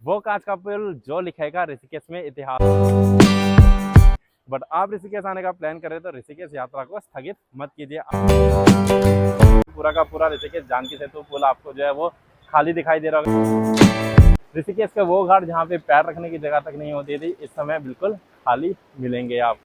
वो कांच का पुल जो लिखेगा ऋषिकेश में इतिहास। बट आप ऋषिकेश आने का प्लान करें तो ऋषिकेश यात्रा को स्थगित मत कीजिए। पूरा का पूरा ऋषिकेश जानकी सेतु पुल आपको जो है वो खाली दिखाई दे रहा होगा। ऋषिकेश के वो घाट जहाँ पे पैर रखने की जगह तक नहीं होती थी, इस समय बिल्कुल खाली मिलेंगे आप।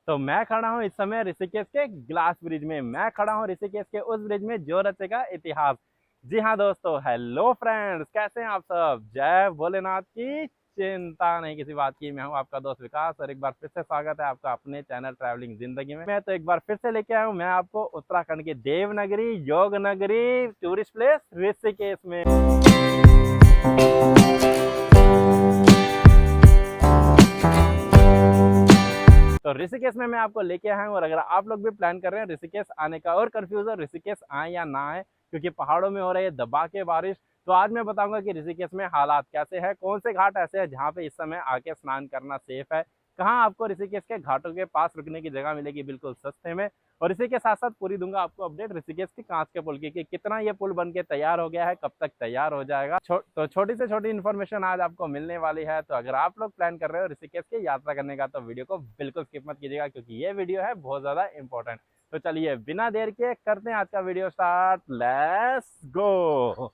तो मैं खड़ा हूँ इस समय ऋषिकेश के ग्लास ब्रिज में। मैं खड़ा हूँ ऋषिकेश के उस ब्रिज में जो रचेगा इतिहास। जी हाँ दोस्तों, हेलो फ्रेंड्स, कैसे हैं आप सब। जय भोलेनाथ की चिंता नहीं किसी बात की। मैं हूँ आपका दोस्त विकास और एक बार फिर से स्वागत है आपका अपने चैनल ट्रैवलिंग जिंदगी में। मैं तो एक बार फिर से लेके आया हूँ मैं आपको उत्तराखंड की देवनगरी, योग नगरी, टूरिस्ट प्लेस ऋषिकेश में। तो ऋषिकेश में मैं आपको लेके आया हूँ और अगर आप लोग भी प्लान कर रहे हैं ऋषिकेश आने का और कंफ्यूज हो ऋषिकेश आए या ना आए क्योंकि पहाड़ों में हो रही है दबा के बारिश, तो आज मैं बताऊंगा कि ऋषिकेश में हालात कैसे हैं, कौन से घाट ऐसे हैं जहाँ पे इस समय आके स्नान करना सेफ है, कहाँ आपको ऋषिकेश के घाटों के पास रुकने की जगह मिलेगी बिल्कुल सस्ते में, और इसी के साथ साथ पूरी दूंगा आपको अपडेट ऋषिकेश की कांच के पुल की कि कितना ये पुल बन के तैयार हो गया है, कब तक तैयार हो जाएगा। तो छोटी से छोटी इन्फॉर्मेशन आज आपको मिलने वाली है। तो अगर आप लोग प्लान कर रहे हो ऋषिकेश की यात्रा करने का तो वीडियो को बिल्कुल स्किप मत कीजिएगा क्योंकि ये वीडियो है बहुत ज्यादा इंपॉर्टेंट। तो चलिए बिना देर के करते हैं आज का वीडियो स्टार्ट, लेट्स गो।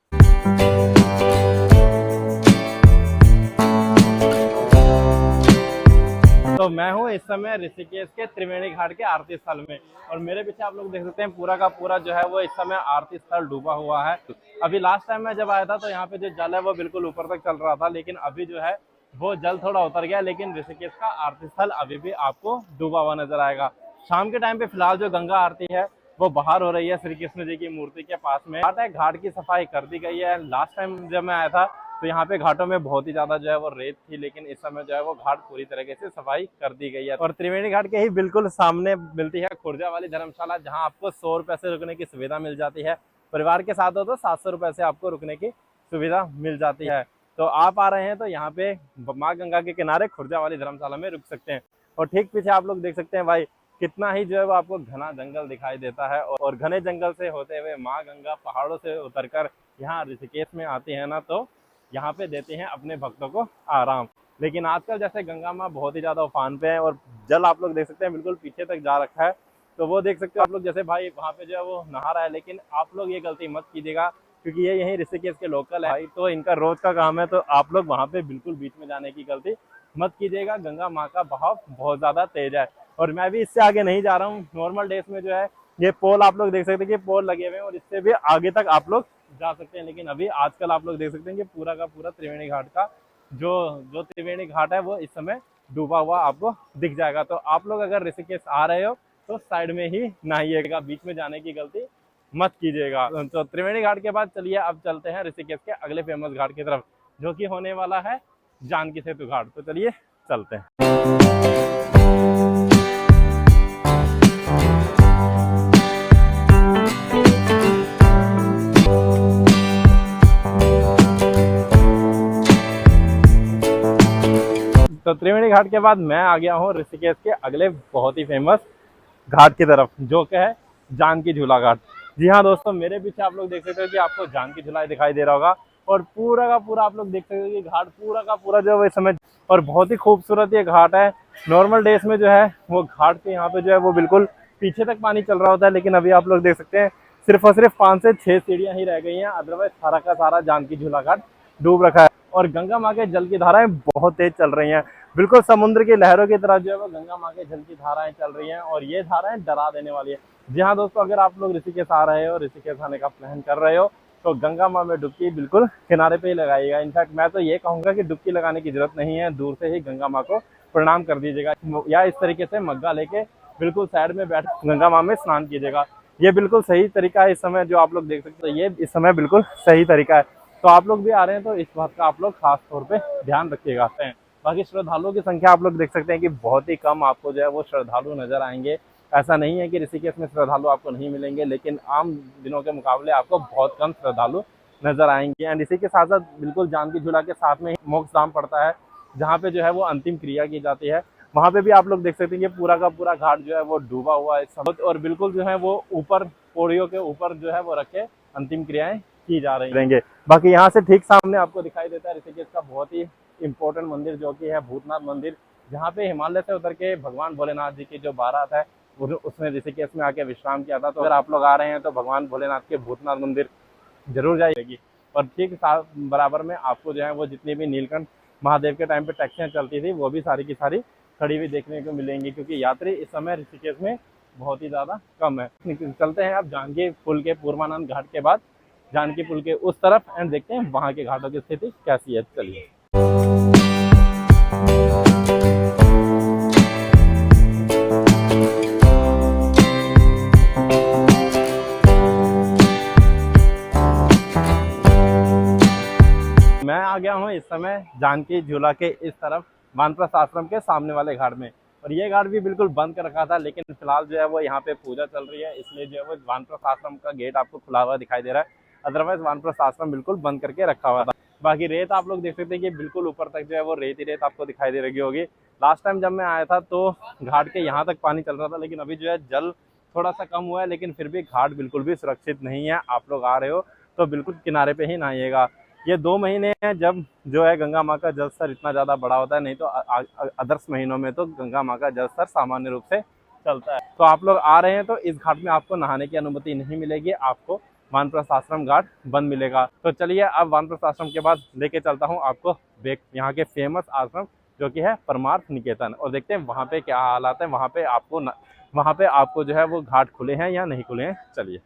तो मैं हूँ इस समय ऋषिकेश के त्रिवेणी घाट के आरती स्थल में और मेरे पीछे आप लोग देख सकते हैं पूरा का पूरा जो है वो इस समय आरती स्थल डूबा हुआ है। अभी लास्ट टाइम मैं जब आया था तो यहाँ पे जो जल है वो बिल्कुल ऊपर तक चल रहा था, लेकिन अभी जो है वो जल थोड़ा उतर गया, लेकिन ऋषिकेश का आरती स्थल अभी भी आपको डूबा हुआ नजर आएगा। शाम के टाइम पे फिलहाल जो गंगा आरती है वो बाहर हो रही है श्री कृष्ण जी की मूर्ति के पास में। घाट की सफाई कर दी गई है। लास्ट टाइम जब मैं आया था तो यहाँ पे घाटों में बहुत ही ज्यादा जो है वो रेत थी, लेकिन इस समय जो है वो घाट पूरी तरीके से सफाई कर दी गई है। और त्रिवेणी घाट के ही बिल्कुल सामने मिलती है खुर्जा वाली धर्मशाला, जहाँ आपको 100 रुपए से रुकने की सुविधा मिल जाती है। परिवार के साथ हो तो 700 रुपए से आपको रुकने की सुविधा मिल जाती है। तो आप आ रहे हैं तो यहाँ पे माँ गंगा के किनारे खुर्जा वाली धर्मशाला में रुक सकते हैं। और ठीक पीछे आप लोग देख सकते हैं भाई कितना ही जो है वो आपको घना जंगल दिखाई देता है, और घने जंगल से होते हुए माँ गंगा पहाड़ों से उतरकर यहाँ ऋषिकेश में आती है ना, तो यहाँ पे देते हैं अपने भक्तों को आराम। लेकिन आजकल जैसे गंगा माँ बहुत ही ज्यादा उफान पे है और जल आप लोग देख सकते हैं बिल्कुल पीछे तक जा रखा है। तो वो देख सकते हो आप लोग, जैसे भाई वहाँ पे जो है वो नहा रहा है, लेकिन आप लोग ये गलती मत कीजिएगा क्योंकि ये यही ऋषिकेश के लोकल है भाई, तो इनका रोज का काम है। तो आप लोग वहाँ पे बिल्कुल बीच में जाने की गलती मत कीजिएगा। गंगा माँ का बहाव बहुत ज्यादा तेज है और मैं भी इससे आगे नहीं जा रहा हूँ। नॉर्मल डेज में जो है ये पोल आप लोग देख सकते हैं कि पोल लगे हुए हैं और इससे भी आगे तक आप लोग जा सकते हैं, लेकिन अभी आजकल आप लोग देख सकते हैं कि पूरा का पूरा त्रिवेणी घाट का जो जो त्रिवेणी घाट है वो इस समय डूबा हुआ आपको दिख जाएगा। तो आप लोग अगर ऋषिकेश आ रहे हो तो साइड में ही नहाइएगा, बीच में जाने की गलती मत कीजिएगा। तो त्रिवेणी घाट के बाद चलिए अब चलते हैं ऋषिकेश के अगले फेमस घाट की तरफ, जो कि होने वाला है जानकी सेतु घाट। तो चलिए चलते हैं। तो त्रिवेणी घाट के बाद मैं आ गया हूँ ऋषिकेश के अगले बहुत ही फेमस घाट की तरफ, जो कि है जानकी झूला घाट। जी हाँ दोस्तों, मेरे पीछे आप लोग देख सकते हो कि आपको जानकी झूला दिखाई दे रहा होगा और पूरा का पूरा आप लोग देख सकते हो कि घाट पूरा का पूरा जो है इस समय, और बहुत ही खूबसूरत ये घाट है। नॉर्मल डेज में जो है वो घाट के यहाँ पे जो है वो बिल्कुल पीछे तक पानी चल रहा होता है, लेकिन अभी आप लोग देख सकते हैं सिर्फ और सिर्फ 5 से 6 सीढ़ियाँ ही रह गई हैं, अदरवाइज सारा का सारा जानकी झूला घाट डूब रखा है। और गंगा माँ के जल की धाराएं बहुत तेज चल रही हैं, बिल्कुल समुद्र की लहरों की तरह जो है वो गंगा माँ के जल की धाराएं चल रही हैं और ये धाराएं डरा देने वाली है। जी हाँ दोस्तों, अगर आप लोग ऋषिकेश आ रहे हो, ऋषिकेश आने का प्लान कर रहे हो तो गंगा माँ में डुबकी बिल्कुल किनारे पे ही लगाइएगा। इनफैक्ट मैं तो ये कहूंगा कि डुबकी लगाने की जरूरत नहीं है, दूर से ही गंगा माँ को प्रणाम कर दीजिएगा या इस तरीके से मग्गा लेके बिल्कुल साइड में बैठ गंगा माँ में स्नान कीजिएगा। ये बिल्कुल सही तरीका है इस समय, जो आप लोग देख सकते हो ये इस समय बिल्कुल सही तरीका है। तो आप लोग भी आ रहे हैं तो इस बात का आप लोग खास तौर पे ध्यान रखिएगा। बाकी श्रद्धालुओं की संख्या आप लोग देख सकते हैं कि बहुत ही कम आपको जो है वो श्रद्धालु नजर आएंगे। ऐसा नहीं है कि ऋषिकेश में श्रद्धालु आपको नहीं मिलेंगे, लेकिन आम दिनों के मुकाबले आपको बहुत कम श्रद्धालु नजर आएंगे। एंड इसी के साथ साथ बिल्कुल जानकी झूला के साथ में मोक्ष धाम पड़ता है, जहाँ पे जो है वो अंतिम क्रिया की जाती है। वहाँ पे भी आप लोग देख सकते हैं कि पूरा का पूरा घाट जो है वो डूबा हुआ है इस समय, और बिल्कुल जो है वो ऊपर पौड़ियों के ऊपर जो है वो रखे अंतिम क्रियाएं की जा रही रहेंगे। बाकी यहाँ से ठीक सामने आपको दिखाई देता है ऋषिकेश का बहुत ही इम्पोर्टेंट मंदिर जो कि है भूतनाथ मंदिर, जहाँ पे हिमालय से उतर के भगवान भोलेनाथ जी की जो बारात है उसने ऋषिकेश में आके विश्राम किया था। तो अगर आप लोग आ रहे हैं तो भगवान भोलेनाथ के भूतनाथ मंदिर जरूर जाइएगी। और ठीक बराबर में आपको जो है वो जितनी भी नीलकंठ महादेव के टाइम पे टैक्सियाँ चलती थी वो भी सारी की सारी खड़ी हुई देखने को मिलेंगी, क्योंकि यात्री इस समय ऋषिकेश में बहुत ही ज़्यादा कम है। चलते हैं आप जानकी पुल के पूर्वानंद घाट के बाद जानकी पुल के उस तरफ एंड देखते हैं वहाँ के घाटों की स्थिति कैसी है। चलिए। मैं आ गया हूँ इस समय जानकी झूला के इस तरफ वानप्रस्थ आश्रम के सामने वाले घाट में, और ये घाट भी बिल्कुल बंद कर रखा था, लेकिन फिलहाल जो है वो यहाँ पे पूजा चल रही है, इसलिए जो है वो वानप्रस्थ आश्रम का गेट आपको खुला हुआ दिखाई दे रहा है। अदरवाइज वानप्रस्थ आश्रम बिल्कुल बंद करके रखा हुआ था। बाकी रेत आप लोग देख सकते हैं कि बिल्कुल ऊपर तक जो है वो रेत ही रेत आपको दिखाई दे रही होगी। लास्ट टाइम जब मैं आया था तो घाट के यहाँ तक पानी चल रहा था, लेकिन अभी जो है जल थोड़ा सा कम हुआ है, लेकिन फिर भी घाट बिल्कुल भी सुरक्षित नहीं है। आप लोग आ रहे हो तो बिल्कुल किनारे पे ही नहाइएगा। ये 2 महीने हैं जब जो है गंगा माँ का जल स्तर इतना ज़्यादा बड़ा होता है, नहीं तो अदर्स महीनों में तो गंगा माँ का जल स्तर सामान्य रूप से चलता है। तो आप लोग आ रहे हैं तो इस घाट में आपको नहाने की अनुमति नहीं मिलेगी, आपको वानप्रस्थ आश्रम घाट बंद मिलेगा। तो चलिए अब वानप्रस्थ आश्रम के बाद लेके चलता हूँ आपको यहाँ के फेमस आश्रम जो कि है परमार्थ निकेतन, और देखते हैं वहाँ पे क्या हालात है। वहाँ पे आपको जो है वो घाट खुले हैं या नहीं खुले हैं। चलिए।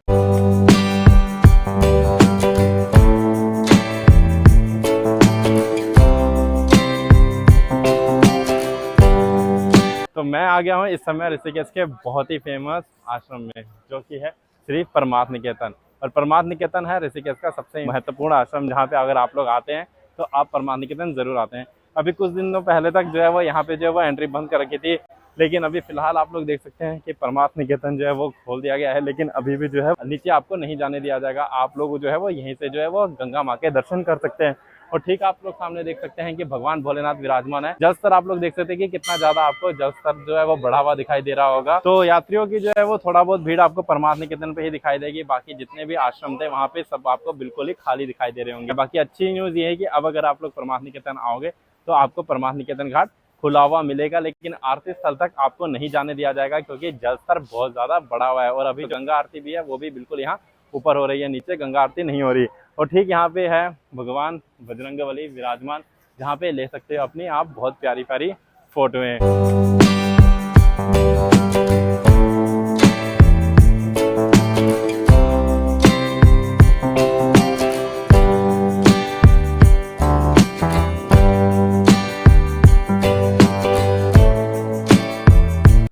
तो मैं आ गया हूँ इस समय ऋषिकेश के बहुत ही फेमस आश्रम में जो कि है श्री परमार्थ निकेतन, और परमार्थ निकेतन है ऋषिकेश का सबसे महत्वपूर्ण आश्रम, जहाँ पे अगर आप लोग आते हैं तो आप परमार्थ निकेतन जरूर आते हैं। अभी कुछ दिनों पहले तक जो है वो यहाँ पे जो है वो एंट्री बंद कर रखी थी, लेकिन अभी फिलहाल आप लोग देख सकते हैं कि परमार्थ निकेतन जो है वो खोल दिया गया है, लेकिन अभी भी जो है नीचे आपको नहीं जाने दिया जाएगा। आप लोग जो है वो यहीं से जो है वो गंगा माँ के दर्शन कर सकते हैं। और ठीक आप लोग सामने देख सकते हैं कि भगवान भोलेनाथ विराजमान है। जल स्तर आप लोग देख सकते हैं कि कितना ज्यादा आपको जल स्तर जो है वो बढ़ा हुआ दिखाई दे रहा होगा। तो यात्रियों की जो है वो थोड़ा बहुत भीड़ आपको परमार्थ निकेतन पे ही दिखाई देगी, बाकी जितने भी आश्रम थे वहाँ पे सब आपको बिल्कुल ही खाली दिखाई दे रहे होंगे। बाकी अच्छी न्यूज ये है कि अब अगर आप लोग परमार्थ निकेतन आओगे तो आपको परमार्थ निकेतन घाट खुला हुआ मिलेगा, लेकिन आरती स्थल तक आपको नहीं जाने दिया जाएगा, क्योंकि जल स्तर बहुत ज्यादा बढ़ा हुआ है। और अभी गंगा आरती भी है वो भी बिल्कुल यहाँ ऊपर हो रही है, नीचे गंगा आरती नहीं हो रही। और ठीक यहाँ पे है भगवान बजरंगबली विराजमान, जहाँ पे ले सकते हो अपनी आप बहुत प्यारी प्यारी फोटोएं।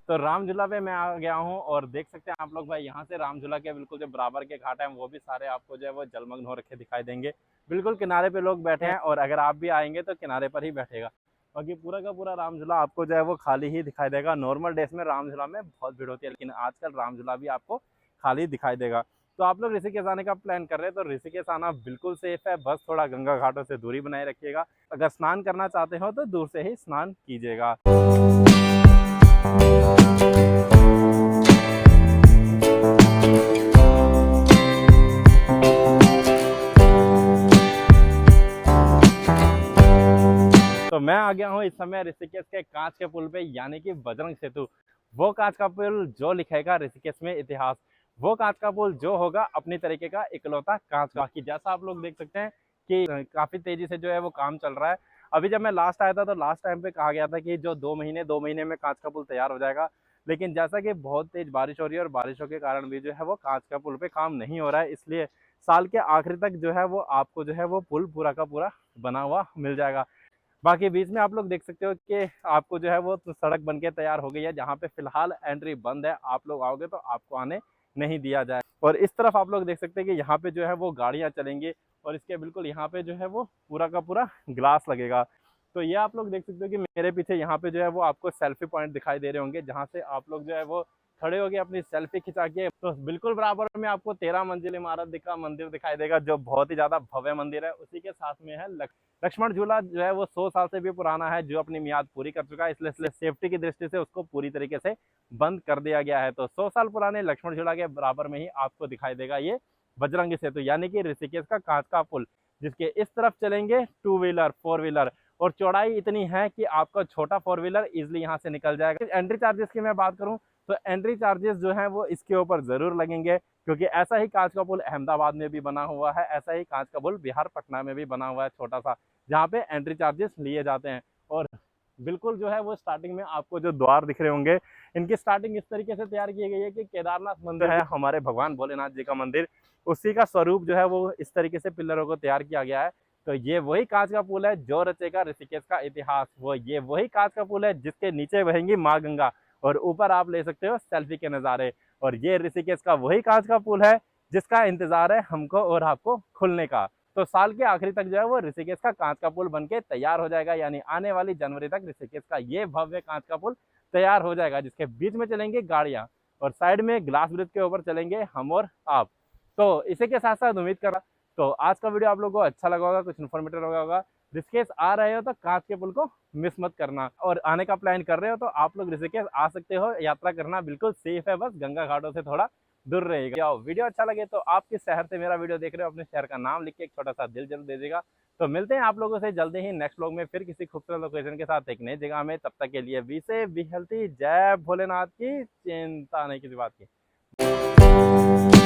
तो राम झूला पे मैं आ गया हूँ, और देख सकते हैं आप लोग भाई यहाँ से राम झूला के बिल्कुल जो बराबर के घाट हैं वो भी सारे आपको जो है वो जलमग्न हो रखे दिखाई देंगे। बिल्कुल किनारे पे लोग बैठे हैं, और अगर आप भी आएंगे तो किनारे पर ही बैठेगा। बाकी पूरा का पूरा राम झूला आपको जो है वो खाली ही दिखाई देगा। नॉर्मल डेज में राम झूला में बहुत भीड़ होती है, लेकिन आजकल राम झूला भी आपको खाली दिखाई देगा। तो आप लोग ऋषिकेश आने का प्लान कर रहे हैं तो ऋषिकेश आना बिल्कुल सेफ है, बस थोड़ा गंगा घाटों से दूरी बनाए रखिएगा। अगर स्नान करना चाहते हो तो दूर से ही स्नान कीजिएगा। तो मैं आ गया हूँ इस समय ऋषिकेश के कांच के पुल पे, यानी कि बजरंग सेतु। वो कांच का पुल जो लिखेगा ऋषिकेश में इतिहास, वो कांच का पुल जो होगा अपनी तरीके का इकलौता कांच का। बाकी जैसा आप लोग देख सकते हैं कि काफी तेजी से जो है वो काम चल रहा है। अभी जब मैं लास्ट आया था तो लास्ट टाइम पे कहा गया था कि जो 2 महीने में कांच का पुल तैयार हो जाएगा, लेकिन जैसा कि बहुत तेज बारिश हो रही है और बारिशों के कारण भी जो है वो कांच का पुल पे काम नहीं हो रहा है, इसलिए साल के आखिर तक जो है वो आपको जो है वो पुल पूरा का पूरा बना हुआ मिल जाएगा। बाकी बीच में आप लोग देख सकते हो कि आपको जो है वो सड़क बन के तैयार हो गई है, जहाँ पे फिलहाल एंट्री बंद है। आप लोग आओगे तो आपको आने नहीं दिया जाए। और इस तरफ आप लोग देख सकते हैं कि यहाँ पे जो है वो गाड़ियाँ चलेंगी, और इसके बिल्कुल यहाँ पे जो है वो पूरा का पूरा ग्लास लगेगा। तो ये आप लोग देख सकते हो कि मेरे पीछे यहाँ पे जो है वो आपको सेल्फी पॉइंट दिखाई दे रहे होंगे, जहाँ से आप लोग जो है वो खड़े होके अपनी सेल्फी खिंचा के। तो बिल्कुल बराबर में आपको 13 मंजिल इमारत का मंदिर दिखाई देगा, जो बहुत ही ज्यादा भव्य मंदिर है। उसी के साथ में है लक्ष्मण झूला, जो है वो 100 साल से भी पुराना है, जो अपनी मियाद पूरी कर चुका है, इसलिए सेफ्टी की दृष्टि से उसको पूरी तरीके से बंद कर दिया गया है। तो 100 साल पुराने लक्ष्मण झूला के बराबर में ही आपको दिखाई देगा ये बजरंगी सेतु यानी कि ऋषिकेश का कांच का पुल, जिसके इस तरफ चलेंगे 2 व्हीलर 4 व्हीलर, और चौड़ाई इतनी है कि आपका छोटा 4 व्हीलर इजिली यहाँ से निकल जाएगा। एंट्री चार्जेस की मैं बात करूँ तो एंट्री चार्जेस जो हैं वो इसके ऊपर ज़रूर लगेंगे, क्योंकि ऐसा ही कांच का पुल अहमदाबाद में भी बना हुआ है, ऐसा ही कांच का पुल बिहार पटना में भी बना हुआ है छोटा सा, जहाँ पे एंट्री चार्जेस लिए जाते हैं। और बिल्कुल जो है वो स्टार्टिंग में आपको जो द्वार दिख रहे होंगे, इनकी स्टार्टिंग इस तरीके से तैयार की गई है कि केदारनाथ मंदिर है हमारे भगवान भोलेनाथ जी का मंदिर, उसी का स्वरूप जो है वो इस तरीके से पिलरों को तैयार किया गया है। तो ये वही कांच का पुल है जो रचेगा ऋषिकेश का इतिहास, ये वही कांच का पुल है जिसके नीचे बहेंगी माँ गंगा और ऊपर आप ले सकते हो सेल्फी के नज़ारे। और ये ऋषिकेश का वही कांच का पुल है जिसका इंतजार है हमको और आपको खुलने का। तो साल के आखिरी तक जो है वो ऋषिकेश का कांच का पुल बनके तैयार हो जाएगा, यानी आने वाली जनवरी तक ऋषिकेश का ये भव्य कांच का पुल तैयार हो जाएगा, जिसके बीच में चलेंगे गाड़ियां और साइड में ग्लास ब्रिज के ऊपर चलेंगे हम और आप। तो इसी के साथ साथ उम्मीद करा तो आज का वीडियो आप लोगों को अच्छा लगा होगा, कुछ इन्फॉर्मेटिव लगा होगा। ऋषिकेश आ रहे हो तो कांच के पुल को मिस मत करना, और आने का प्लान कर रहे हो तो आप लोग ऋषिकेश आ सकते हो, यात्रा करना बिल्कुल सेफ है, बस गंगा घाटों से थोड़ा दूर रहेगा। वीडियो अच्छा लगे तो आप किस शहर से मेरा वीडियो देख रहे हो अपने शहर का नाम लिख के एक छोटा सा दिल जरूर दे देगा। तो मिलते हैं आप लोगों से जल्दी ही नेक्स्ट व्लॉग में, फिर किसी खूबसूरत लोकेशन के साथ एक नई जगह में। तब तक के लिए बी सेफ बी हेल्थी, जय भोलेनाथ की, चिंता नहीं किसी बात की।